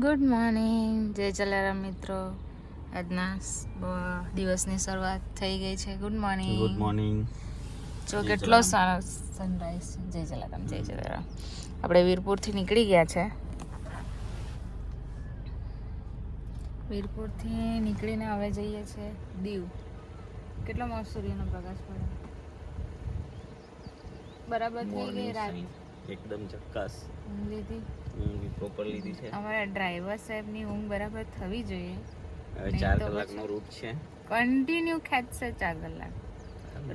Good morning, જય જલારામ મિત્રો. આજના દિવસની શરૂઆત થઈ ગઈ છે. Good morning. Good morning. જો કેટલો સારો સનરાઈઝ છે. જય જલારામ, જય જલારામ. આપણે વીરપુરથી નીકળી ગયા છે. વીરપુરથી નીકળીને હવે જઈએ છીએ દીવ. કેટલો મસ્ત સૂર્યનો પ્રકાશ પડે. બરાબર થઈ ગઈ રાત. એકદમ ચક્કાસ ઊંઘ લીધી. પ્રોપર લીધી છે. અમારા ડ્રાઈવર સાહેબની ઊંઘ બરાબર થવી જોઈએ. 4 કલાકનો રૂટ છે. કન્ટિન્યુ ખેંચશે 4 કલાક.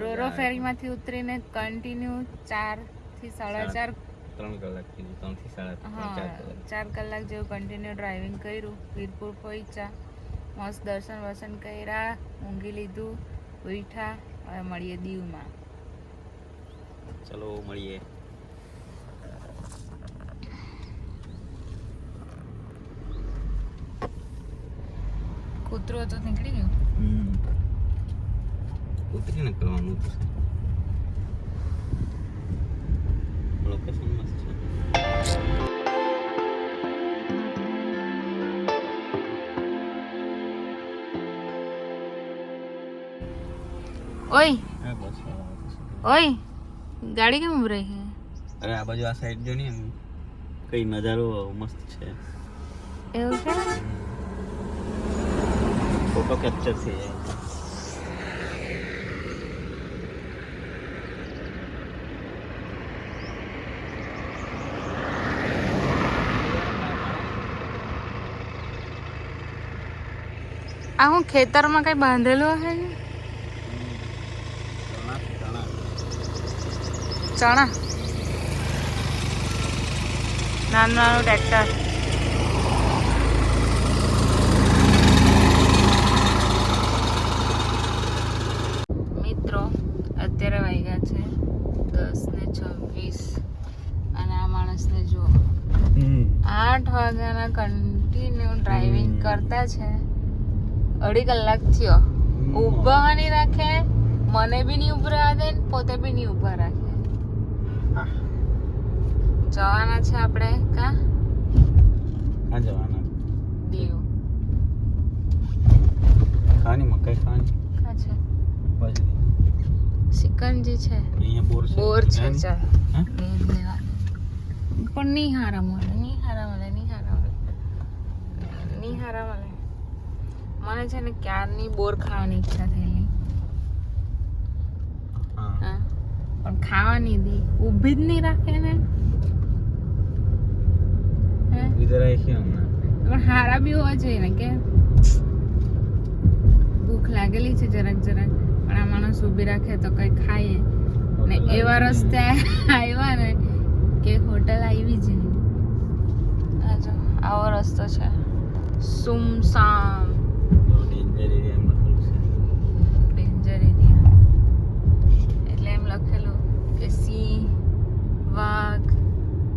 રોરો ફેરીમાંથી ઉતરીને કન્ટિન્યુ 4 થી 4.5 3 કલાક કીધું, 3 થી 3.5 4 કલાક જેવું કન્ટિન્યુ ડ્રાઇવિંગ કર્યું. વીરપુર પહોંચ્યા, મસ્ત દર્શન વર્શન કર્યા, ઊંઘી લીધું, ઉઠ્યા. હવે મળીએ દીવમાં. ચલો મળીએ. કૂતરો તો નીકળી ગયું. ઉતરીને કરવાનું છે. લોકેશન મસ્ત છે. ઓય હા બસ. ઓય, ગાડી કેમ ઉભી રહી છે? અરે આ બાજુ આ સાઈડ જો ને, એમ કઈ નજારો મસ્ત છે. એવું છે? ફોટો કેપ્ચર થઈ જાય. આ હું ખેતરમાં કઈ બાંધેલું હશે? ચણા. નાનું નાનું ટ્રેક્ટર. મિત્રો અત્યારે વાગ્યા છે 10:26 અને આ માણસને જો 8 વાગ્યાના કન્ટિન્યુ ડ્રાઇવિંગ કરતા છે. 2.5 કલાક થયો. ઊભા નહીં રાખે, મને બી નહીં ઊભા રહેવા દે, પોતે બી નહીં ઊભા રાખે. જવાના છે આપણે ક્યાં જવાના? દીવ. ખાની મકાઈ ખાની ક્યાં છે? બાજરી સિકંજી છે. અહીંયા બોર છે. બોર છે. ચાલ હા? લઈ લેવા. પણ નહીં હારા મળે, નહીં હારા મળે, નહીં હારા મળે, નહીં હારા મળે. મને છે ને ક્યારની બોર ખાવાની ઈચ્છા થયેલી. હા, પણ ખાવા નહીં દી, ઊભી જ નહીં રાખે ને. इधर आई थी हमने. પણ હારા બી હોવા જોઈએ ને, કે ભૂખ લાગેલી છે જરાક જરાક, પણ આ માણસ ઊભી રાખે તો કઈ ખાઈએ ને. એવા રસ્તે આવ્યા ને કે હોટલ આવી જ નહીં. આ જો આવો રસ્તો છે, સુમસામ डेंजर एरिया में लखेલું છે. Danger area. એટલે એમ લખેલું કે સિંહ, વાઘ,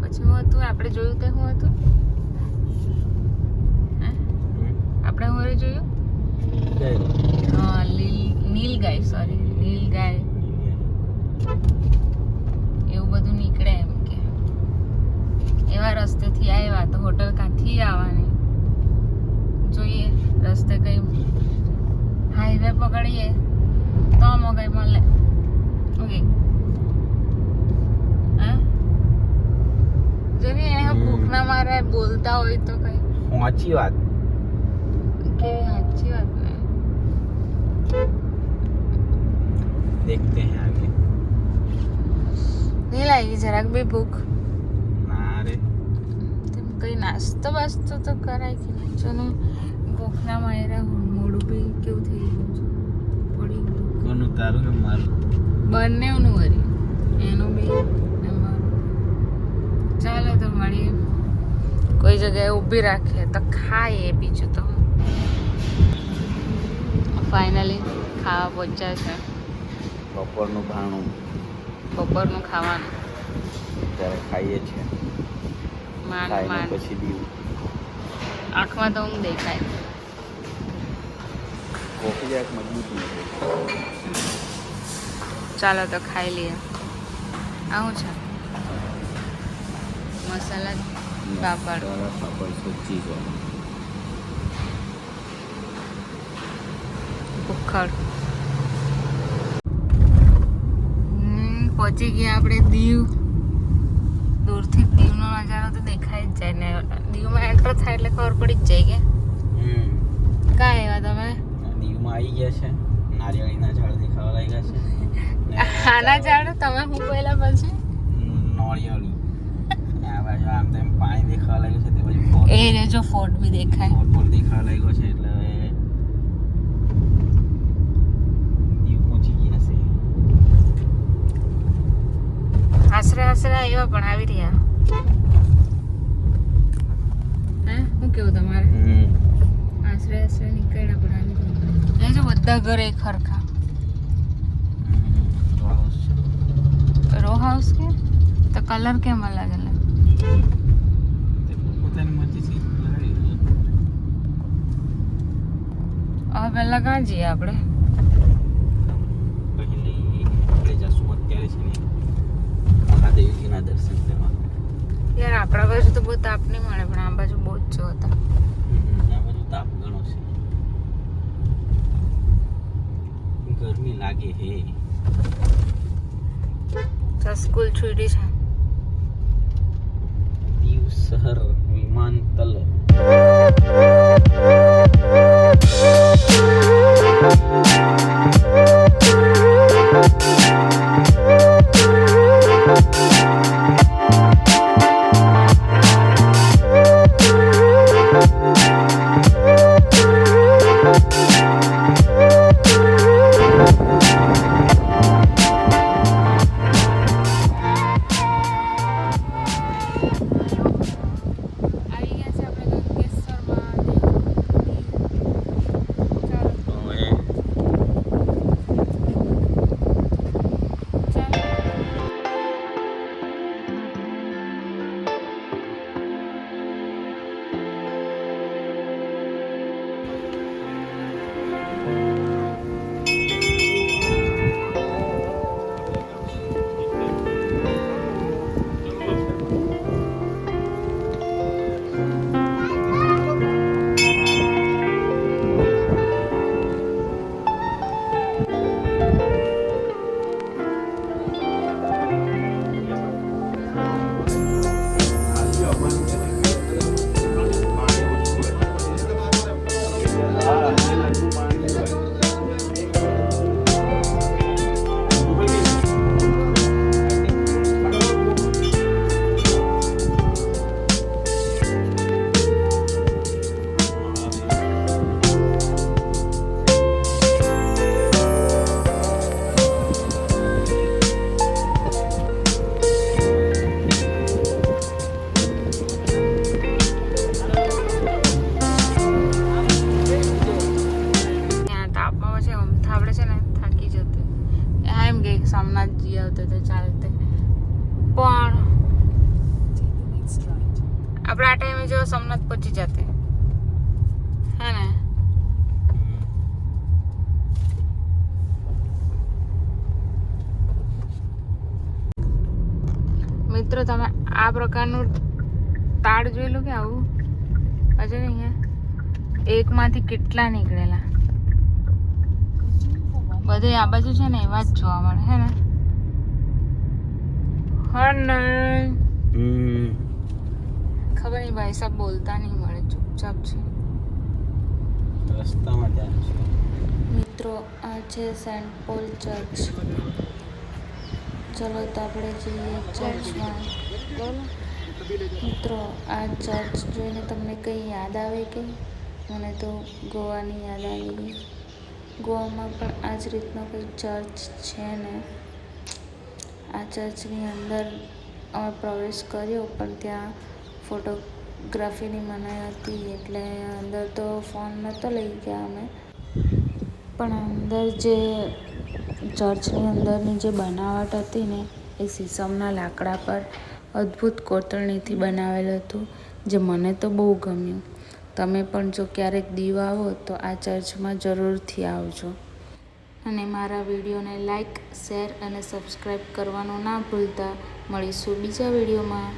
પછી હું હતું આપણે જોયું તે હું હતું? આપણે હું જોયું? હા, નીલગાય, સોરી, નીલગાય. એવું બધું નીકળે એમ કે. એવા રસ્તેથી આવ્યા તો હોટલ કાંથી આવવાની? જોઈએ રસ્તે કઈ હાઈવે પકડીએ તો કઈ મળે. ઓકે, હા જોઈએ એને ભૂખ ના મારે બોલતા હોય તો કઈ સાચી વાત. કેવી સાચી વાત ને. देखते हैं आगे. નહીં લાગી જરાક બી ભૂખ? ના રે, તેમ કઈ નાસ્તો બાસ્તો તો કરાય કે નહીં? જો ને ભૂખના માર્યા મોડું બી કેવું થઈ ગયું છે, પડી ગયું. કોનું, તારું કે મારું? બંનેનું વરી, એનું બી ને મારું. ચાલો તો મળીએ. કોઈ જગ્યાએ ઊભી રાખીએ તો ખાઈએ. બીજું તો ફાઇનલી ખાવા પહોંચ્યા છે. બપોરનું ભાણું બપોરનું ખાવાનું ત્યારે ખાઈએ છીએ. માંડ ખાઈને માંડ. પછી દીવ. આંખમાં તો ઊંઘ દેખાય. કોફી જરાક મજબૂત નથી. ચાલો તો ખાઈ લઈએ. આવું છે મસાલા પાપડ પાપડ ચીઝ ઉખડ પહોંચી ગયા આપણે દીવ. દૂરથી દીવનો નજારો તો દેખાય જ જાય ને. દીવમાં એન્ટર થાય એટલે ખબર પડી જ જાય કે કાં આવ્યા તમે? દીવમાં આવી ગયા છે. નારિયેળીના ઝાડ દેખાવા લાગ્યા છે. આના ઝાડ તમે હું પહેલા પછી નારિયેળી આ બાજુ આમ તેમ પાણી દેખાવા લાગ્યું છે. તે બાજુ એ રે જો ફોર્ટ બી દેખાય. ફોટ દેખાવા લાગ્યો છે એટલે દીવ પહોંચી ગયા છે. આશરે આવ્યા પણ આવી રહ્યા. હે શું કેવું તમારે? આશરે નીકળ્યા પણ આવી રહ્યા. એ જો બધા ઘર એક ખરખા. રો હાઉસ કે તો કલર કેમ અલગ અલગ? પોતાની મરજીથી લગાવી. હવે પહેલા ક્યાં જઈએ આપણે? પહેલી આપણે જશું અત્યારે છે ને મહાદેવજીના દર્શન કરવા. યાર આપણા બાજુ તો બહુ તાપ નહીં મળે પણ આ બાજુ બહુ જ જો હતા. આ બાજુ તાપ ઘણો છે. ગરમી લાગે હે. તો સ્કૂલ છૂટી છે. દીવ શહેર વિમાનતલ. સોમનાથજી આવતા તો ચાલતે પણ આપણે આ ટાઈમે જો સોમનાથ પહોંચી જતે હે ને. મિત્રો તમે આ પ્રકારનું તાળ જોયેલું કે આવું હજુ અહીંયા એકમાંથી કેટલા નીકળેલા બધે આ બાજુ છે ને એવા જ જોવા મળે હે ને. ખબર નહીં ભાઈ સાહેબ બોલતા નહીં મળે ચૂપચાપ છે. રસ્તામાં ત્યાં છે મિત્રો આ છે સેન્ટ પોલ ચર્ચ. ચલો તો આપણે જઈએ ચર્ચમાં. મિત્રો આ ચર્ચ જોઈને તમને કંઈ યાદ આવે કે? મને તો ગોવાની યાદ આવી ગઈ. ગોવામાં પણ આ જ રીતનો કોઈ ચર્ચ છે ને. આ ચર્ચની અંદર અમે પ્રવેશ કર્યો પણ ત્યાં ફોટોગ્રાફીની મનાઈ હતી એટલે અંદર તો ફોન નહોતો લઈ ગયા અમે. પણ અંદર જે ચર્ચની અંદરની જે બનાવટ હતી ને એ સીસમના લાકડા પર અદ્ભુત કોતરણીથી બનાવેલું હતું જે મને તો બહુ ગમ્યું. તમે પણ જો ક્યારેક દીવ આવો તો આ ચર્ચમાં જરૂરથી આવજો અને મારા વિડીયોને લાઈક, શેર અને સબસ્ક્રાઈબ કરવાનું ના ભૂલતા. મળીશું બીજા વિડીયોમાં.